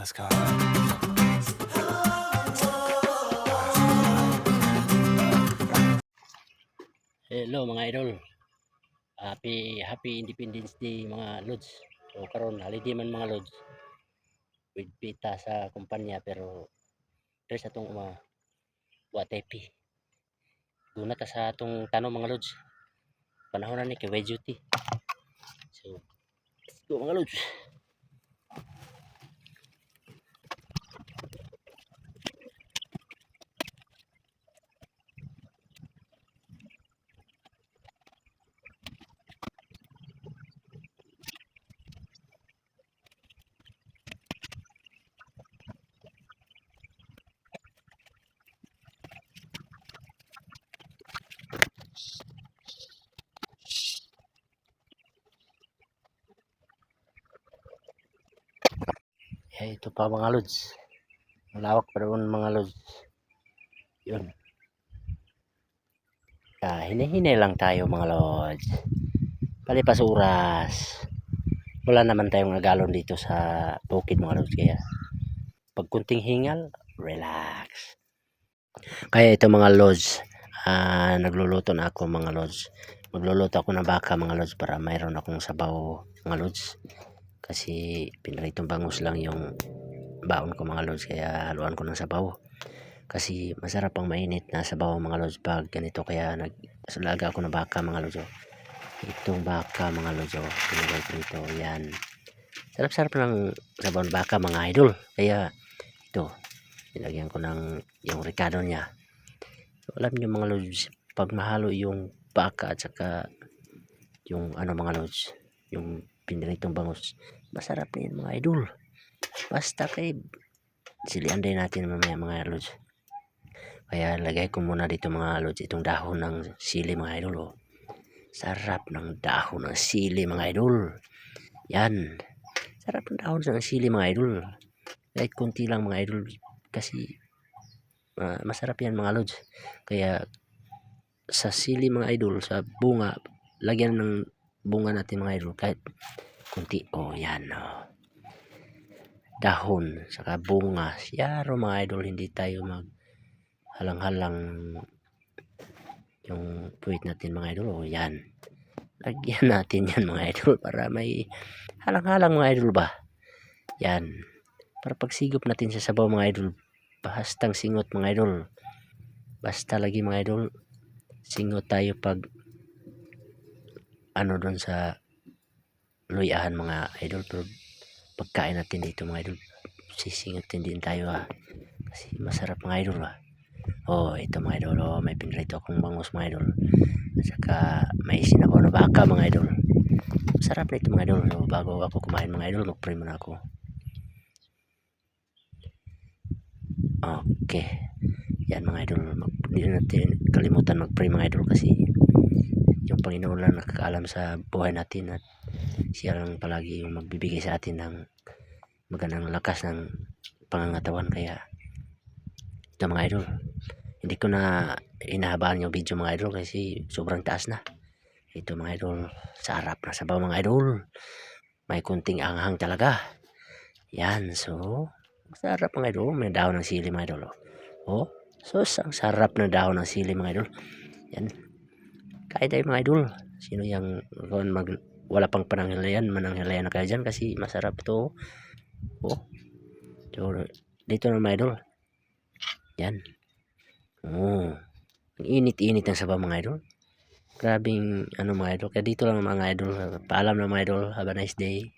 Let's go. Hello mga idol. Happy Independence Day mga lods. So karon holiday man mga lods. With pita sa kumpanya pero sa atong buat tepi. Duna ta sa atong tanong mga lods. Panahon na ni kay duty. So let's go mga lods. Ito pa mga lods. Malawak pa doon mga lods. Yun. Hinahinay lang tayo mga lods. Palipas oras. Wala naman tayong nagalon dito sa bukid mga lods. Kaya pag kunting hingal, relax. Kaya ito mga lods, nagluluto na ako mga lods. Magluluto ako ng baka mga lods para mayroon akong sabaw mga lods. Kasi pinaritong bangus lang yung baon ko mga lods, kaya haluan ko ng sabaw. Kasi masarap ang mainit na sabaw mga lods pag ganito, kaya nagsulaga ako ng baka mga lods. Itong baka mga lods, pinagay ko ito, yan. Sarap-sarap ng sabaw ng baka mga idol. Kaya ito, nilagyan ko ng yung ricado niya. So, alam niyo mga lods, pag mahalo yung baka at saka yung mga lods, yung piniritong bangus, masarap na yan mga idol. Basta kay silian din natin mamaya mga lods. Kaya lagay ko muna dito mga lods itong dahon ng sili mga idol. Sarap ng dahon ng sili mga idol. Yan, sarap ng dahon ng sili mga idol. Kahit kunti lang mga idol, kasi masarap yan mga lods. Kaya sa sili mga idol, sa bunga, lagyan ng bunga natin mga idol kahit kunti. Yan dahon saka bunga, yaro mga idol, hindi tayo mag halang-halang yung puwit natin mga idol. Yan, lagyan natin yan mga idol para may halang-halang mga idol ba. Yan, para pagsigop natin sa sabaw mga idol, bahastang singot mga idol. Basta lagi mga idol, singot tayo pag doon sa luyahan mga idol. Pero pagkain natin dito mga idol, sisingotin din tayo kasi masarap mga idol ito mga idol, may pinrito akong bangus mga idol, at saka may sinabaw na baka mga idol. Masarap na ito mga idol. So bago ako kumain mga idol, mag-pray muna ako. Okay, yan mga idol, hindi natin kalimutan mag-pray mga idol, kasi yung Panginoon lang nakakaalam sa buhay natin, at siya lang palagi yung magbibigay sa atin ng magandang lakas ng pangangatawan. Kaya ito mga idol, hindi ko na inahabaan yung video mga idol kasi sobrang taas na. Ito mga idol, sarap na sabaw mga idol, may kunting anghang talaga. Yan, so sarap mga idol. May dahon ng sili mga idol. So ang sarap na dahon ng sili mga idol. Yan, kaya tayo mga idol. Sino yung wala pang pananghilayan, mananghilayan na kayo dyan kasi masarap to. So dito na mga idol. Yan, ang init-init ng sabaw mga idol. Grabing mga idol. Kaya dito lang mga idol. Paalam na mga idol. Have a nice day.